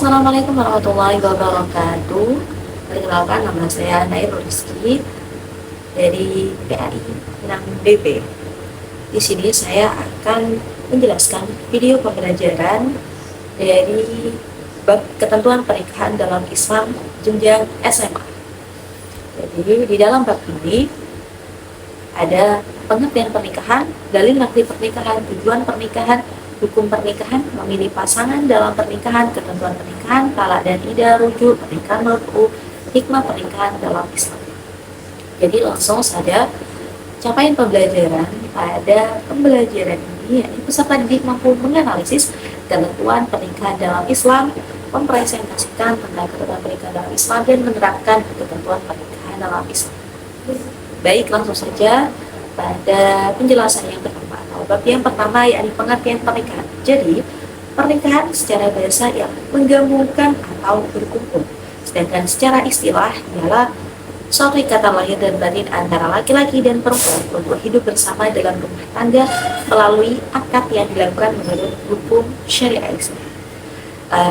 Assalamualaikum warahmatullahi wabarakatuh. Perkenalkan, nama saya Nairul Rizky dari PAI Minang BP. Di sini saya akan menjelaskan video pembelajaran dari bab ketentuan pernikahan dalam Islam jenjang SMA. Jadi di dalam bab ini ada pengertian pernikahan, dalil nakli pernikahan, tujuan pernikahan, hukum pernikahan, memilih pasangan dalam pernikahan, ketentuan pernikahan, talak dan ida, rujuk, pernikahan menurut hikmah pernikahan dalam Islam. Jadi langsung saja capaian pembelajaran pada pembelajaran ini, yakni peserta didik mampu menganalisis ketentuan pernikahan dalam Islam, mempresentasikan tentang ketentuan pernikahan dalam Islam, dan menerapkan ketentuan pernikahan dalam Islam. Baik, langsung saja pada penjelasan yang pertama. Bab yang pertama yakni pengertian pernikahan. Jadi, pernikahan secara bahasa yang menggabungkan atau berkumpul. Sedangkan secara istilah ialah suatu ikatan lahir dan batin antara laki-laki dan perempuan untuk hidup bersama dalam rumah tangga melalui akad yang dilakukan menurut hukum syariah Islam.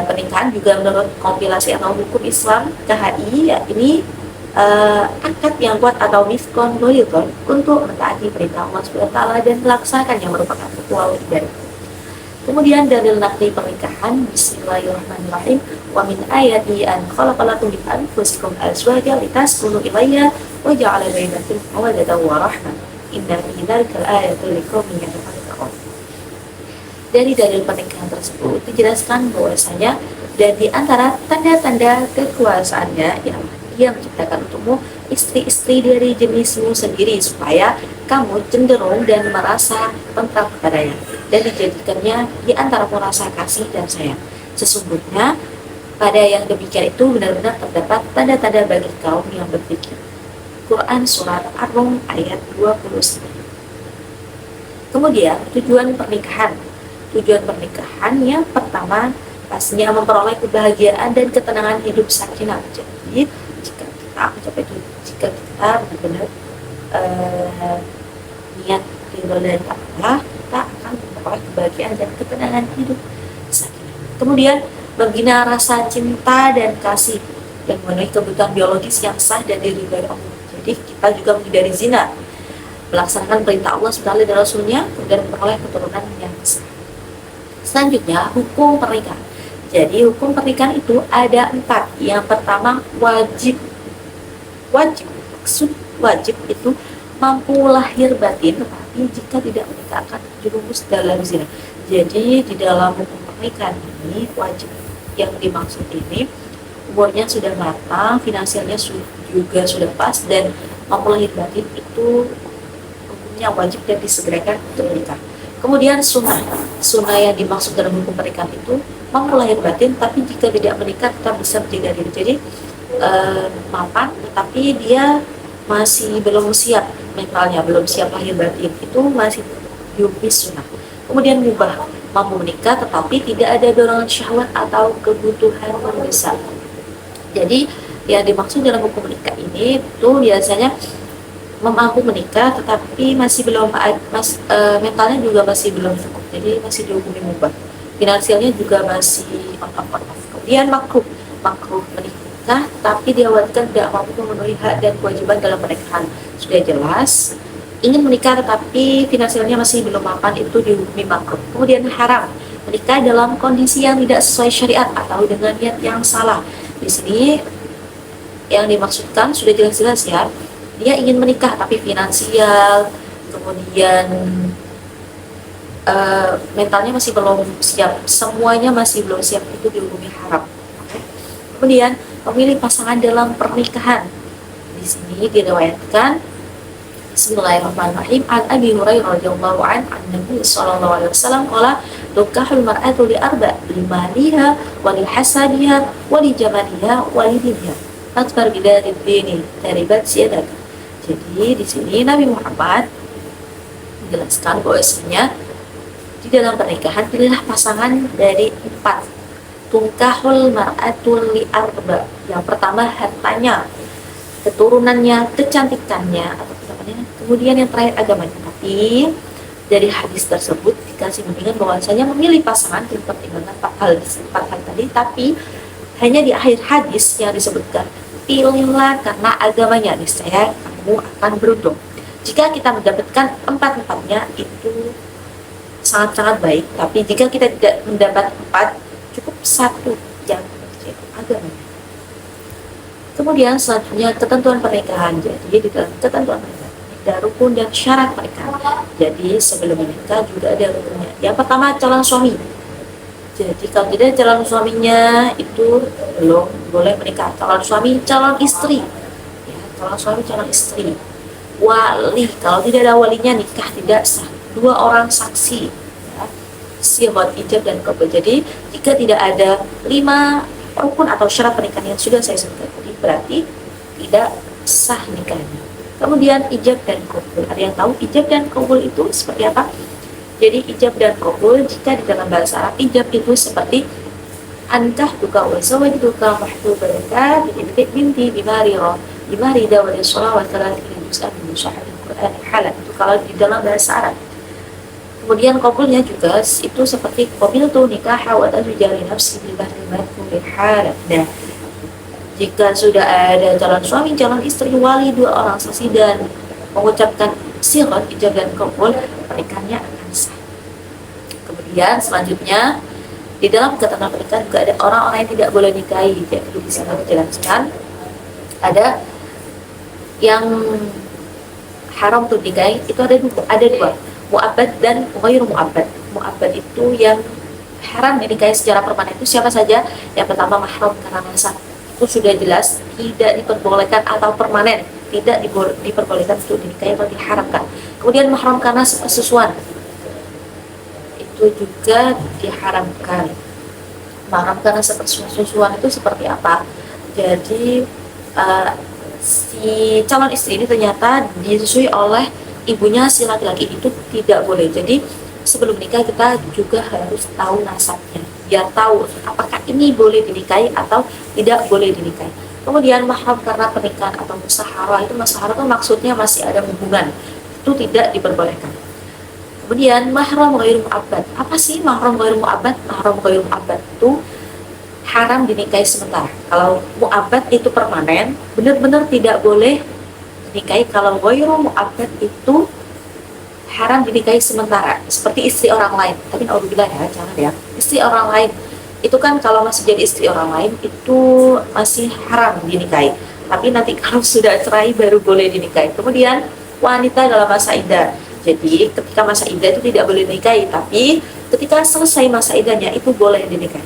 Pernikahan juga menurut kompilasi atau hukum Islam KHI yakni akad yang kuat atau miskon goyuton untuk mentaati perintah Allah SWT dan melaksanakan yang merupakan ritual ibadah. Kemudian dalil nakli pernikahan, Bismillahirrahmanirrahim, wa min ayati an khalaqalakum min anfusikum azwajan litaskunu ilayha wa ja'ala bainakum mawaddatan wa rahmah inna fi dzalika ayatul liqaumin yatafakkarun. Dari dalil pernikahan tersebut dijelaskan bahwasanya dan di antara tanda-tanda kekuasaannya ialah Dia menciptakan untukmu istri-istri dari jenismu sendiri supaya kamu cenderung dan merasa tentram kepadanya, dan dijadikannya di antara rasa kasih dan sayang. Sesungguhnya pada yang demikian itu benar-benar terdapat tanda-tanda bagi kaum yang berpikir. Quran Surat Ar-Rum ayat 29. Kemudian tujuan pernikahan. Tujuan pernikahan yang pertama pastinya memperoleh kebahagiaan dan ketenangan hidup sakinah. Jadi jika kita benar-benar niat ridho dan takwa, kita akan memperoleh kebahagiaan dan ketenangan hidup sakinah. Kemudian membina rasa cinta dan kasih yang memenuhi kebutuhan biologis yang sah dan diridhoi Allah. Jadi kita juga menghindari zina, melaksanakan perintah Allah SWT dan Rasulnya, kemudian memperoleh keturunan yang sah. Selanjutnya, hukum pernikahan. Jadi hukum pernikahan itu ada 4. Yang pertama, wajib. Maksud wajib itu mampu lahir batin, tetapi jika tidak menikah akan terjerumus dalam zina. Jadi di dalam hukum pernikahan ini, wajib yang dimaksud ini umurnya sudah matang, finansialnya juga sudah pas, dan mampu lahir batin itu hukumnya wajib dan disegerakan untuk menikah. Kemudian sunnah yang dimaksud dalam hukum pernikahan itu mampu lahir batin, tapi jika tidak menikah tetap bisa menjaga diri. Jadi mapan tetapi dia masih belum siap mentalnya, belum siap lahir batin, itu masih dihukumi sunnah. Kemudian mubah, mampu menikah tetapi tidak ada dorongan syahwat atau kebutuhan mendesak. Jadi yang dimaksud dalam hukum menikah ini itu biasanya mampu menikah tetapi masih belum mentalnya juga masih belum cukup, jadi masih dihukumi mubah. Finansialnya juga masih on off. Kemudian makruh menikah tapi dikhawatirkan tidak mampu memenuhi hak dan kewajiban dalam pernikahan. Sudah jelas, ingin menikah tetapi finansialnya masih belum mapan, itu dihukumi makruh. Kemudian haram, menikah dalam kondisi yang tidak sesuai syariat atau dengan niat yang salah. Di sini yang dimaksudkan sudah jelas-jelas ya, dia ingin menikah tapi finansial, kemudian mentalnya masih belum siap, semuanya masih belum siap, itu dihukumi haram. Kemudian memilih pasangan dalam pernikahan. Di sini diriwayatkan Bismillahirrahmanirrahim an Abi Hurairah radhiyallahu anhu Nabi sallallahu alaihi wasallam qala tukahul mar'atu li arba' li maliha wa li hasabiha wa li jamaliha wa li diniha atfar bidarid dini taribat siyadak. Jadi di sini Nabi Muhammad menjelaskan bahwasanya di dalam pernikahan pilihlah pasangan dari 4. Tungkahul mar'atul li arba. Yang pertama hartanya, keturunannya, kecantikannya atau kecantikannya, kemudian yang terakhir agamanya. Tapi dari hadis tersebut dikasih bimbingan bahwasanya memilih pasangan dipertimbangkan 4 hal tadi, tapi hanya di akhir hadis yang disebutkan, pilihlah karena agamanya, niscaya kamu akan beruntung. Jika kita mendapatkan empat-empatnya itu sangat-sangat baik, tapi jika kita tidak mendapat empat, cukup satu yang yaitu agamanya. Kemudian selanjutnya ketentuan pernikahan. Jadi di dalam ketentuan pernikahan ada rukun dan syarat pernikahan. Jadi sebelum menikah juga ada rukunnya. Yang pertama calon suami. Jadi kalau tidak calon suaminya itu belum boleh menikah. Calon suami, calon istri. Ya, calon suami, calon istri. Wali, kalau tidak ada walinya nikah tidak sah. 2 orang saksi. Ya. Sihat ijab dan qabul. Jadi jika tidak ada 5 rukun atau syarat pernikahan yang sudah saya sebutkan tadi, berarti tidak sah nikahnya. Kemudian ijab dan qabul. Ada yang tahu ijab dan qabul itu seperti apa? Jadi ijab dan qabul, jika di dalam bahasa Arab, ijab itu seperti ankah tuka wa zawajtuka mahbubaka binti bimarida wa lisolah wa talatin juz'an min syahadil Qur'an halal. Itu kalau di dalam bahasa Arab. Kemudian qabulnya juga itu seperti qabiltu nikaha wa tazwijali nafsi bil bahri madhuri halal. Nah, jika sudah ada calon suami, calon istri, wali, 2 orang saksi dan mengucapkan sirat ijab dan qabul, pernikahannya akan sah. Kemudian selanjutnya di dalam ketentuan pernikahan juga ada orang-orang yang tidak boleh nikahi. Jadi di sana dijelaskan ada yang haram untuk nikahi itu ada dua, mu'abbad dan ghairu mu'abbad. Mu'abbad itu yang haram dinikahi secara permanen itu siapa saja? Yang pertama mahram karena nasab, itu sudah jelas tidak diperbolehkan atau permanen tidak diperbolehkan untuk dinikahi atau diharamkan. Kemudian mahram karena sesuatu itu juga diharamkan. Mahram karena sesuatu itu seperti apa? Jadi si calon istri ini ternyata disusui oleh ibunya si laki-laki itu tidak boleh. Jadi sebelum nikah kita juga harus tahu nasabnya, biar tahu apakah ini boleh dinikahi atau tidak boleh dinikahi. Kemudian mahram karena pernikahan atau musyawarah, itu musyawarah itu maksudnya masih ada hubungan, itu tidak diperbolehkan. Kemudian mahram ghairu mu'abbad. Apa sih mahram ghairu mu'abbad? Mahram ghairu mu'abbad itu haram dinikahi sementara. Kalau mu'abbad itu permanen, benar-benar tidak boleh dinikahi. Kalau ghairu mu'abbad itu haram dinikahi sementara, seperti istri orang lain. Tapi naudzubillah ya, jangan ya. Istri orang lain itu kan kalau masih jadi istri orang lain itu masih haram dinikahi. Tapi nanti kalau sudah cerai baru boleh dinikahi. Kemudian wanita dalam masa iddah. Jadi ketika masa iddah itu tidak boleh dinikahi, tapi ketika selesai masa iddahnya itu boleh dinikahi.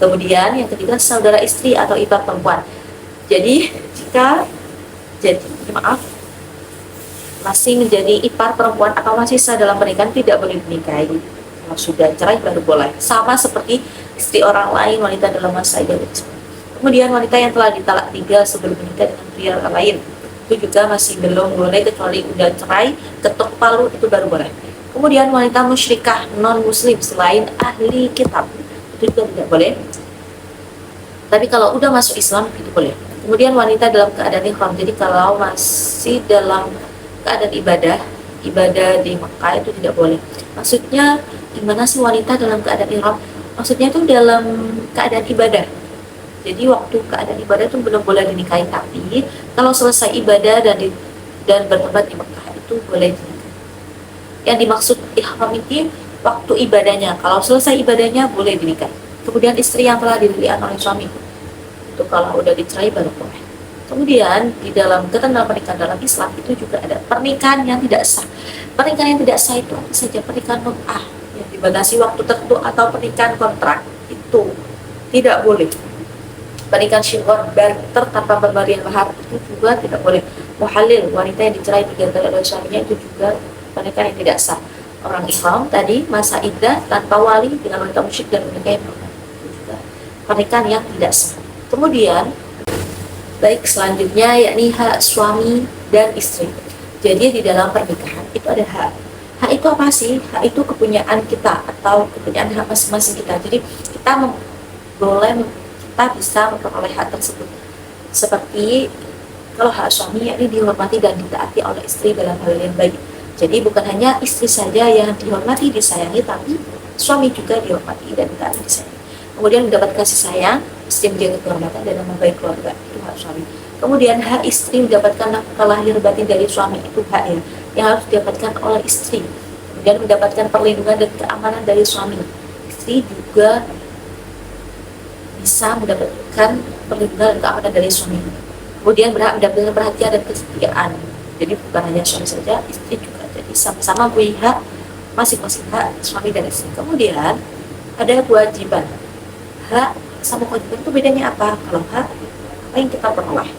Kemudian yang ketiga saudara istri atau ipar perempuan. Jadi masih menjadi ipar perempuan atau masih sah dalam pernikahan tidak boleh dinikahi. Kalau sudah cerai baru boleh. Sama seperti istri orang lain, wanita dalam masa iddah. Kemudian wanita yang telah ditalak 3 sebelum menikah dengan pria lain itu juga masih belum boleh, kecuali udah cerai, ketok palu itu baru boleh. Kemudian wanita musyrikah non muslim selain ahli kitab itu juga tidak boleh. Tapi kalau udah masuk Islam itu boleh. Kemudian wanita dalam keadaan ihram. Jadi kalau masih dalam keadaan ibadah di Mekah itu tidak boleh. Maksudnya gimana sih wanita dalam keadaan ihram? Maksudnya itu dalam keadaan ibadah. Jadi waktu keadaan ibadah itu belum boleh dinikahi, tapi kalau selesai ibadah dan bertempat di Mekah itu boleh dinikahi. Yang dimaksud ihram itu waktu ibadahnya. Kalau selesai ibadahnya boleh dinikahi. Kemudian istri yang telah dilihat oleh suami itu kalau udah dicerai baru boleh. Kemudian di dalam ketentuan pernikahan dalam Islam itu juga ada pernikahan yang tidak sah. Pernikahan yang tidak sah itu apa saja? Pernikahan mut'ah yang dibatasi waktu tertentu atau pernikahan kontrak itu tidak boleh. Pernikahan syirwan barter tanpa pemberian mahar itu juga tidak boleh. Muhalil, wanita yang dicerai 3 kali oleh suaminya itu juga pernikahan yang tidak sah. Orang ihram tadi masa iddah tanpa wali dengan wanita musyrik dan menikahi perempuan itu juga pernikahan yang tidak sah. Kemudian baik selanjutnya yakni hak suami dan istri. Jadi di dalam pernikahan itu ada hak. Hak itu apa sih? Hak itu kepunyaan kita atau kepunyaan hak masing-masing kita. Jadi kita kita bisa memperoleh hak tersebut. Seperti kalau hak suami yakni dihormati dan ditaati oleh istri dalam hal yang baik. Jadi bukan hanya istri saja yang dihormati, disayangi, tapi suami juga dihormati dan ditaati, disayangi. Kemudian mendapat kasih sayang istri menjaga kehormatan dan nama baik keluarga, itu hak suami. Kemudian hak istri mendapatkan nafkah lahir batin dari suami, itu hak yang harus didapatkan oleh istri. Kemudian mendapatkan perlindungan dan keamanan dari suami. Istri juga bisa mendapatkan perlindungan dan keamanan dari suami. Kemudian berhak mendapatkan perhatian dan kesetiaan. Jadi bukan hanya suami saja, istri juga. Jadi sama-sama punya hak, masing-masing hak suami dan istri. Kemudian ada kewajiban. Hak sama kewajiban itu bedanya apa? Kalau hak, apa yang kita peroleh.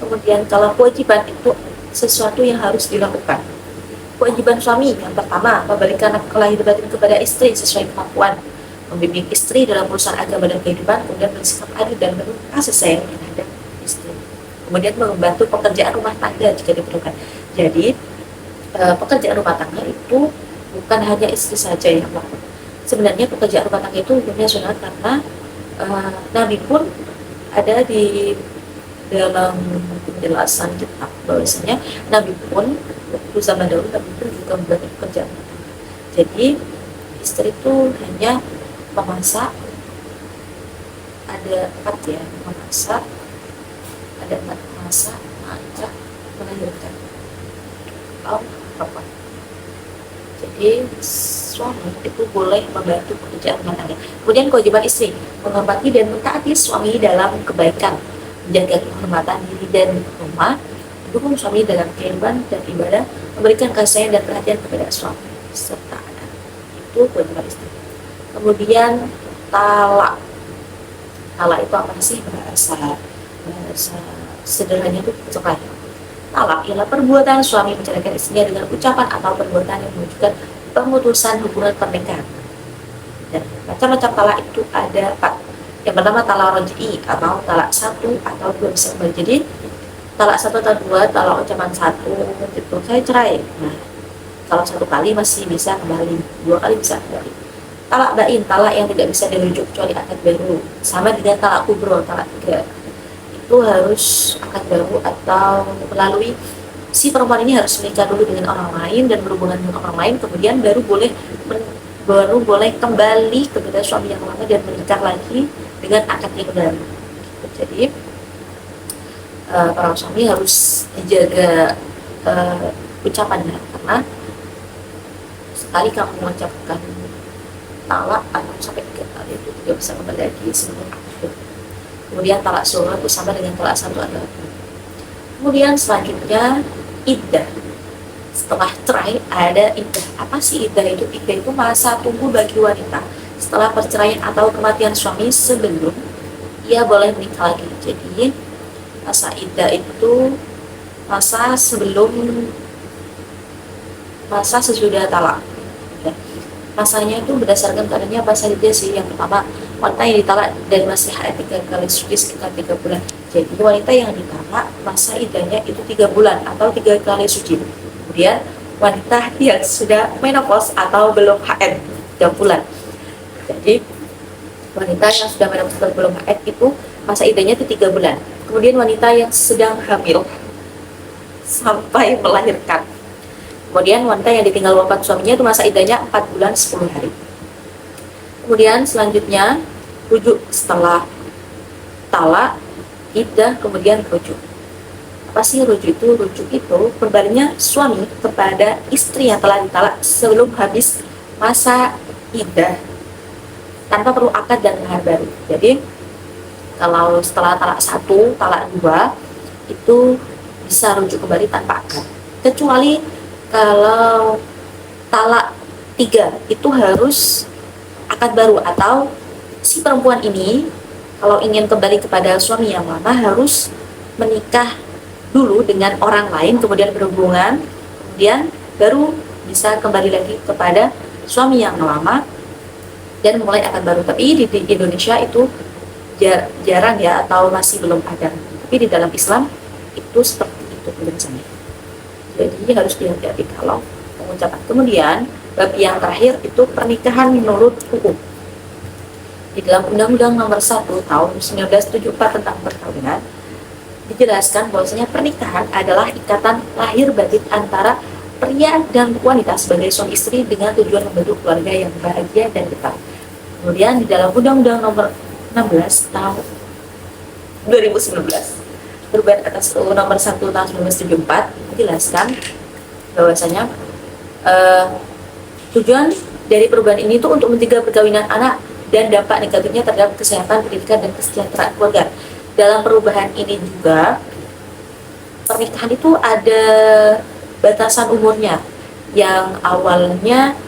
Kemudian kalau kewajiban itu sesuatu yang harus dilakukan. Kewajiban suami yang pertama, memberikan nafkah lahir batin kepada istri sesuai kemampuan, membimbing istri dalam urusan agama dan kehidupan, kemudian bersikap adil dan penuh kasih sayang terhadap istri. Kemudian membantu pekerjaan rumah tangga jika diperlukan. Jadi pekerjaan rumah tangga itu bukan hanya istri saja yang melakukan. Sebenarnya pekerjaan rumah tangga itu hukumnya sunat karena Nabi pun ada di dalam penjelasan kitab bahwasanya Nabi pun waktu zaman dahulu Nabi pun juga membuat pekerjaan. Jadi istri itu hanya memasak, ada 4 ya, memasak, ada 4 memasak, masak, melahirkan, atau apa. Jadi suami itu boleh membantu pekerjaan rumah tangga. Kemudian kewajiban istri menghormati dan mentaati suami dalam kebaikan, menjaga kehormatan diri dan rumah, mendukung suami dalam kehidupan dan ibadah, memberikan kasih sayang dan perhatian kepada suami serta anak. Itu kewajiban istri. Kemudian talak. Talak itu apa sih? Bahasa sederhananya itu cerai. Talak ialah perbuatan suami menceraikan istrinya dengan ucapan atau perbuatan yang menunjukkan pemutusan hubungan pernikahan. Dan macam-macam talak itu ada 4. Yang pertama talak raj'i atau talak 1 atau 2 bisa kembali. Jadi talak 1 atau 2, talak ucapan 1 itu saya cerai. Nah, kalau 1 kali masih bisa kembali, 2 kali bisa kembali. Talak bain, talak yang tidak bisa dirujuk kecuali akad baru. Sama dengan talak kubro, talak 3. Itu harus akad baru atau melalui si perempuan ini harus menikah dulu dengan orang lain dan berhubungan dengan orang lain, kemudian baru boleh kembali kepada suami yang lama dan menikah lagi dengan akad yang baru. Jadi para suami harus dijaga ucapannya, karena sekali kamu mengucapkan talak atau sampai 3 kali itu tidak bisa kembali lagi sebelum akad. Kemudian talak sunnah itu sama dengan talak 1 atau 2. Kemudian selanjutnya iddah. Setelah cerai ada iddah. Apa sih iddah itu? Iddah itu masa tunggu bagi wanita setelah perceraian atau kematian suami sebelum ia boleh menikah lagi. Jadi masa iddah itu masa sesudah talak. Masanya itu berdasarkan keadaannya apa saja sih. Yang pertama, wanita yang ditalak dan masih haid 3 kali suci sekitar 3 bulan. Jadi wanita yang ditalak masa iddahnya itu 3 bulan atau 3 kali suci. Kemudian wanita yang sudah menopause atau belum haid 3 bulan. Jadi wanita yang sudah menopause atau belum haid itu masa iddahnya itu 3 bulan. Kemudian wanita yang sedang hamil sampai melahirkan. Kemudian wanita yang ditinggal wafat suaminya itu masa iddahnya 4 bulan 10 hari. Kemudian selanjutnya rujuk setelah talak, iddah, kemudian rujuk. Apa sih rujuk itu? Rujuk itu kembalinya suami kepada istri yang telah ditalak sebelum habis masa iddah tanpa perlu akad dan mahar baru. Jadi kalau setelah talak 1, talak 2 itu bisa rujuk kembali tanpa akad. Kecuali kalau talak 3 itu harus akad baru, atau si perempuan ini kalau ingin kembali kepada suami yang lama harus menikah dulu dengan orang lain, kemudian berhubungan, kemudian baru bisa kembali lagi kepada suami yang lama dan mulai akad baru. Tapi di Indonesia itu jarang ya, atau masih belum ada. Tapi di dalam Islam itu seperti itu penjelasannya. Jadi harus dihati-hati kalau pengucapan. Kemudian bab yang terakhir itu pernikahan menurut hukum. Di dalam Undang-Undang Nomor 1 Tahun 1974 tentang perkawinan dijelaskan bahwasanya pernikahan adalah ikatan lahir batin antara pria dan wanita sebagai suami istri dengan tujuan membentuk keluarga yang bahagia dan kekal. Kemudian di dalam Undang-Undang Nomor 16 tahun 2019, perubahan atas UU nomor 1 tahun 1974 menjelaskan bahwasanya tujuan dari perubahan ini itu untuk mencegah perkawinan anak dan dampak negatifnya terhadap kesehatan, pendidikan, dan kesejahteraan keluarga. Dalam perubahan ini juga, pernikahan itu ada batasan umurnya, yang awalnya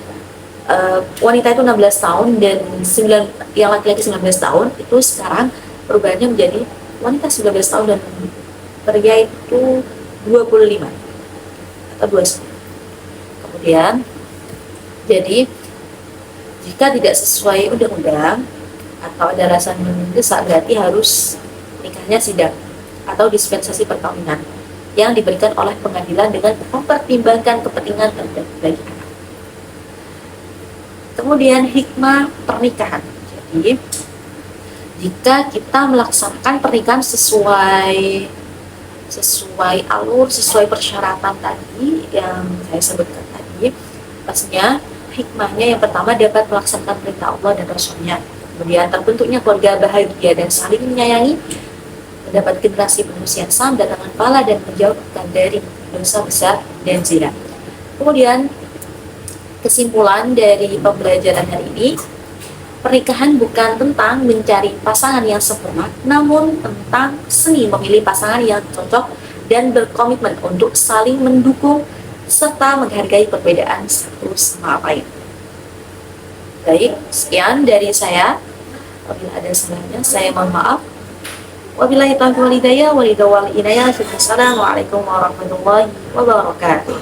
wanita itu 16 tahun dan yang laki-laki 19 tahun, itu sekarang perubahannya menjadi wanita 19 tahun dan pria itu 25 atau 29. Kemudian, jadi jika tidak sesuai undang-undang atau ada alasan mendesak, berarti harus nikahnya sidang atau dispensasi perkawinan yang diberikan oleh pengadilan dengan mempertimbangkan kepentingan terbaik bagi anak. Kemudian hikmah pernikahan. Jadi jika kita melaksanakan pernikahan sesuai alur, sesuai persyaratan tadi yang saya sebutkan tadi, pastinya hikmahnya yang pertama dapat melaksanakan perintah Allah dan Rasulnya. Kemudian terbentuknya keluarga bahagia dan saling menyayangi, mendapat generasi manusia yang sam, datangan pahala dan menjauhkan dari dosa besar dan zina. Kemudian kesimpulan dari pembelajaran hari ini, pernikahan bukan tentang mencari pasangan yang sempurna, namun tentang seni memilih pasangan yang cocok dan berkomitmen untuk saling mendukung serta menghargai perbedaan satu sama lain. Baik, sekian dari saya. Apabila ada salahnya, saya mohon maaf. Wabillahi taufiq wal hidayah, wal inayah. Wassalamualaikum warahmatullahi wabarakatuh.